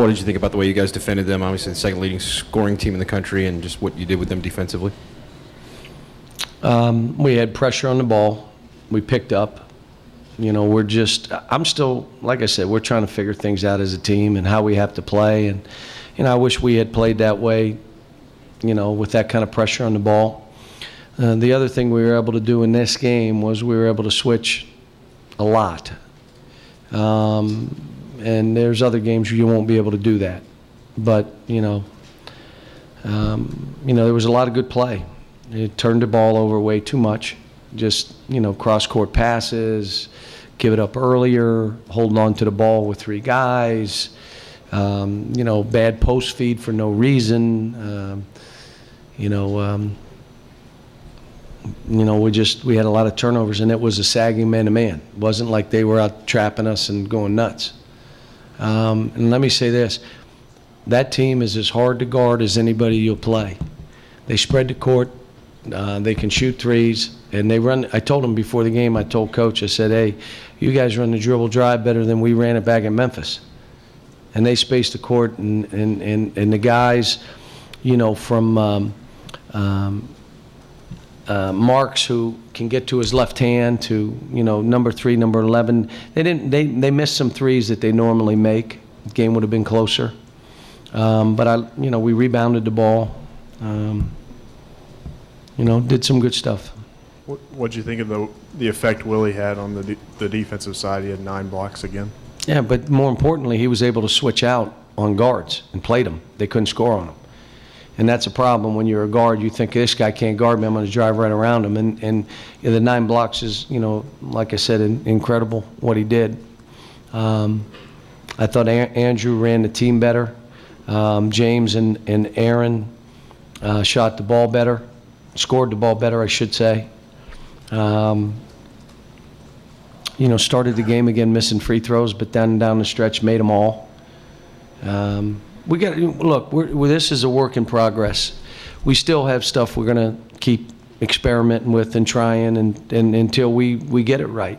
What did you think about the way you guys defended them? Obviously, the second leading scoring team in the country, and just what you did with them defensively. We had pressure on the ball. We picked up. I'm still, like I said, we're trying to figure things out as a team and how we have to play. And, I wish we had played that way, with that kind of pressure on the ball. The other thing we were able to do in this game was we were able to switch a lot. And there's other games where you won't be able to do that. But, there was a lot of good play. It turned the ball over way too much. Just, cross-court passes, give it up earlier, holding on to the ball with three guys, bad post feed for no reason. We had a lot of turnovers, and it was a sagging man-to-man. It wasn't like they were out trapping us and going nuts. And let me say this. That team is as hard to guard as anybody you'll play. They spread the court. They can shoot threes. And they run. I told them before the game, I told Coach, I said, hey, you guys run the dribble drive better than we ran it back in Memphis. And they spaced the court. And the guys, from Marks, who can get to his left hand, to number 3, number 11. They missed some threes that they normally make. The game would have been closer, but we rebounded the ball. Did some good stuff. What did you think of the effect Willie had on the defensive side? He had 9 blocks again. Yeah, but more importantly, he was able to switch out on guards and played them. They couldn't score on them. And that's a problem when you're a guard. You think, this guy can't guard me, I'm going to drive right around him. And the 9 blocks is, like I said, incredible what he did. I thought Andrew ran the team better. James and Aaron shot the ball better, scored the ball better, I should say. Started the game again missing free throws, but then down the stretch made them all. We got look. This is a work in progress. We still have stuff we're going to keep experimenting with and trying, and until we get it right.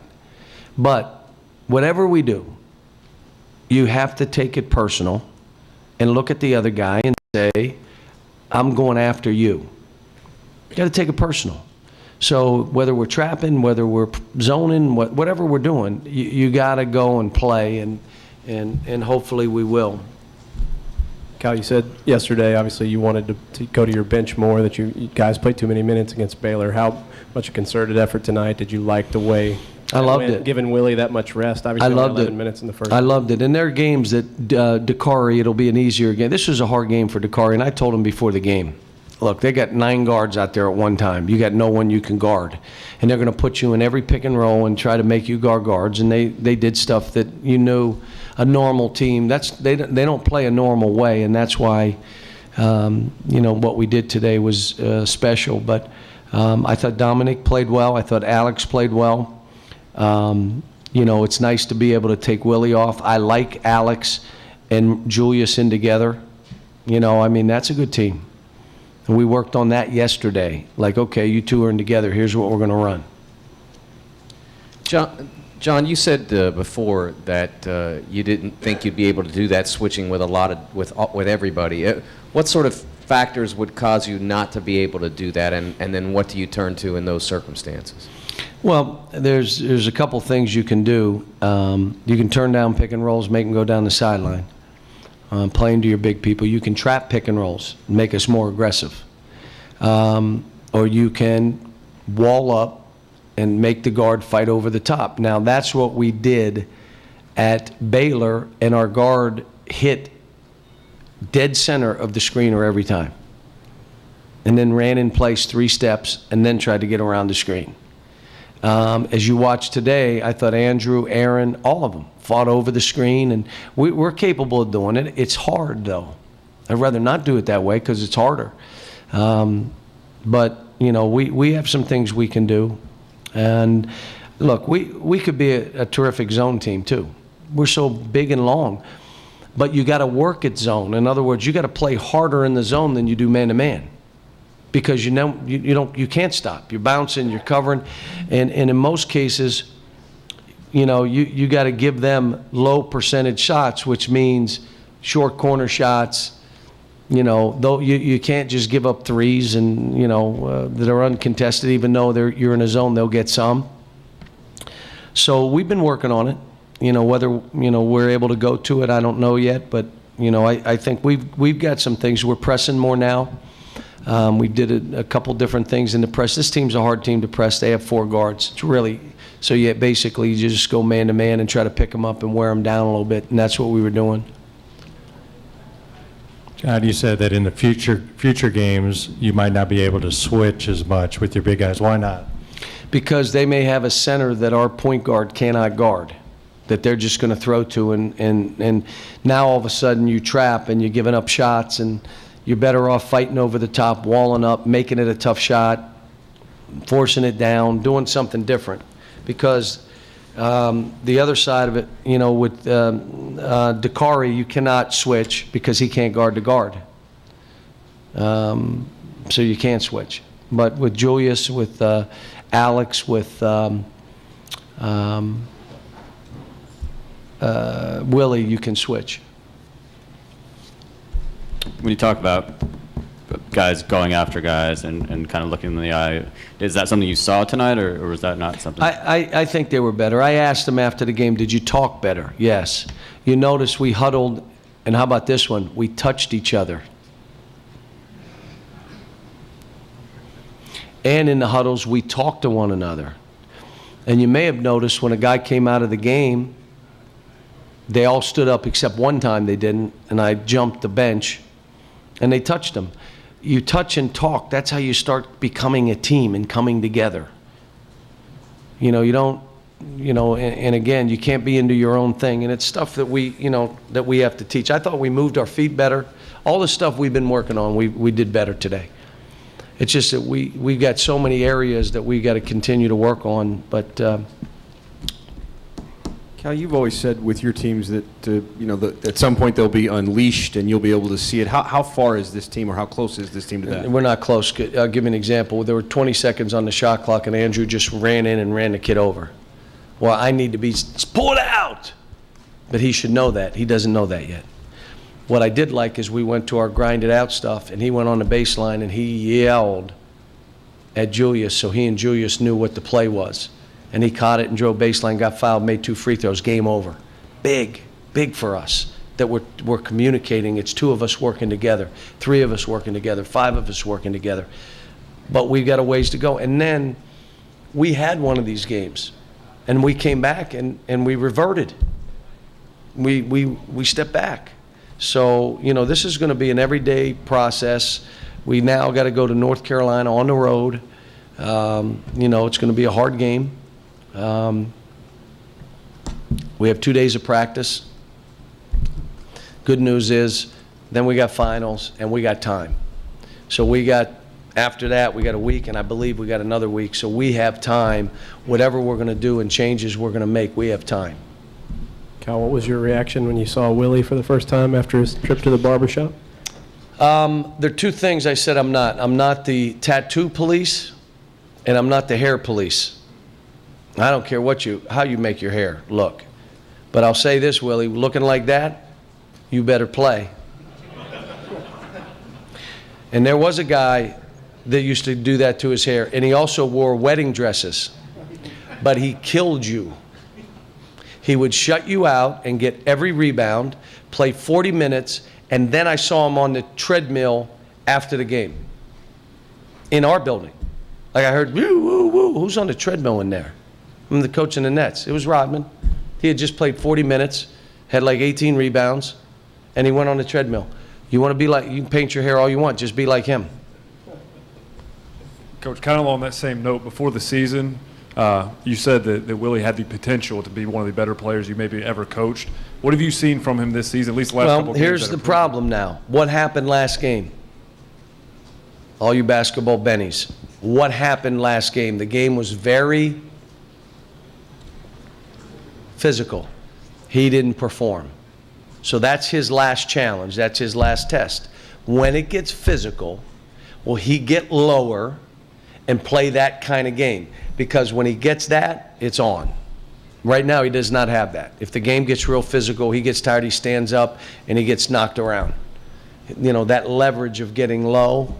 But whatever we do, you have to take it personal, and look at the other guy and say, "I'm going after you." You got to take it personal. So whether we're trapping, whether we're zoning, whatever we're doing, you got to go and play, and hopefully we will. Cal, you said yesterday, obviously, you wanted to go to your bench more, that you guys played too many minutes against Baylor. How much a concerted effort tonight? Did you like the way I loved it. Giving Willie that much rest? Obviously, I loved 11 it. minutes in the first. I loved it. And there are games that Dakari, it'll be an easier game. This was a hard game for Dakari, and I told him before the game, look, they got 9 guards out there at one time. You got no one you can guard. And they're going to put you in every pick and roll and try to make you guard guards. And they did stuff that a normal team, they don't play a normal way. And that's why, what we did today was special. But I thought Dominic played well. I thought Alex played well. It's nice to be able to take Willie off. I like Alex and Julius in together. That's a good team. And we worked on that yesterday. Like, okay, you two are in together. Here's what we're going to run. John, you said before that you didn't think you'd be able to do that switching with with everybody. What sort of factors would cause you not to be able to do that, and then what do you turn to in those circumstances? Well, there's a couple things you can do. You can turn down pick and rolls, make them go down the sideline. Playing to your big people. You can trap pick and rolls, make us more aggressive. Or you can wall up and make the guard fight over the top. Now, that's what we did at Baylor, and our guard hit dead center of the screener every time. And then ran in place 3 steps and then tried to get around the screen. As you watch today, I thought Andrew, Aaron, all of them fought over the screen, and we're capable of doing it. It's hard, though. I'd rather not do it that way because it's harder. But, we have some things we can do. And, look, we could be a terrific zone team, too. We're so big and long. But you got to work at zone. In other words, you got to play harder in the zone than you do man-to-man. Because you can't stop. You're bouncing, you're covering, and in most cases, you got to give them low percentage shots, which means short corner shots. You know, though you can't just give up threes and, that are uncontested, even though you're in a zone, they'll get some. So we've been working on it. Whether, we're able to go to it, I don't know yet. But, I think we've got some things. We're pressing more now. We did a couple different things in the press. This team's a hard team to press. They have 4 guards. It's really, so yeah, basically you just go man to man and try to pick them up and wear them down a little bit. And that's what we were doing. God, you said that in the future games, you might not be able to switch as much with your big guys. Why not? Because they may have a center that our point guard cannot guard, that they're just going to throw to, and now all of a sudden you trap and you're giving up shots, and you're better off fighting over the top, walling up, making it a tough shot, forcing it down, doing something different. Because the other side of it, with Dakari, you cannot switch because he can't guard the guard. So you can't switch. But with Julius, with Alex, with Willie, you can switch. When you talk about guys going after guys and kind of looking them in the eye, is that something you saw tonight, or was that not something? I think they were better. I asked them after the game, did you talk better? Yes. You notice we huddled, and how about this one? We touched each other. And in the huddles, we talked to one another. And you may have noticed when a guy came out of the game, they all stood up except one time they didn't, and I jumped the bench, and they touched him. You touch and talk. That's how you start becoming a team and coming together. You don't, and again, you can't be into your own thing. And it's stuff that we have to teach. I thought we moved our feet better. All the stuff we've been working on, we did better today. It's just that we've got so many areas that we got to continue to work on. But Cal, you've always said with your teams that at some point they'll be unleashed and you'll be able to see it. How far is this team, or how close is this team to that? we're not close. I'll give you an example. There were 20 seconds on the shot clock, and Andrew just ran in and ran the kid over. Well, I need to be, pull it out! But he should know that. He doesn't know that yet. What I did like is we went to our grinded out stuff, and he went on the baseline and he yelled at Julius, so he and Julius knew what the play was. And he caught it and drove baseline, got fouled, made 2 free throws, game over. Big for us that we're communicating. It's 2 of us working together, 3 of us working together, 5 of us working together. But we've got a ways to go. And then we had one of these games, and we came back and we reverted. We stepped back. So, this is going to be an everyday process. We now got to go to North Carolina on the road. It's going to be a hard game. We have 2 days of practice. Good news is then we got finals and we got time. So after that, we got a week, and I believe we got another week. So we have time. Whatever we're going to do and changes we're going to make, we have time. Cal, what was your reaction when you saw Willie for the first time after his trip to the barbershop? There are 2 things I said I'm not. I'm not the tattoo police, and I'm not the hair police. I don't care how you make your hair look. But I'll say this, Willie, looking like that, you better play. And there was a guy that used to do that to his hair, and he also wore wedding dresses. But he killed you. He would shut you out and get every rebound, play 40 minutes, and then I saw him on the treadmill after the game in our building. Like I heard, woo, woo, woo, who's on the treadmill in there? I'm the coach in the Nets. It was Rodman. He had just played 40 minutes, had like 18 rebounds, and he went on the treadmill. You want to be like, you can paint your hair all you want, just be like him. Coach, kind of along that same note, before the season, you said that Willie had the potential to be one of the better players you maybe ever coached. What have you seen from him this season, at least the last couple of games? Here's the problem now. What happened last game? All you basketball bennies. What happened last game? The game was very physical. He didn't perform. So that's his last challenge. That's his last test. When it gets physical, will he get lower and play that kind of game? Because when he gets that, it's on. Right now, he does not have that. If the game gets real physical, he gets tired, he stands up, and he gets knocked around. You know, that leverage of getting low,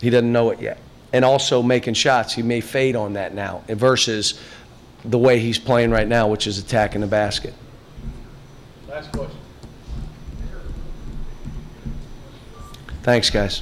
he doesn't know it yet. And also making shots, he may fade on that now versus the way he's playing right now, which is attacking the basket. Last question. Thanks, guys.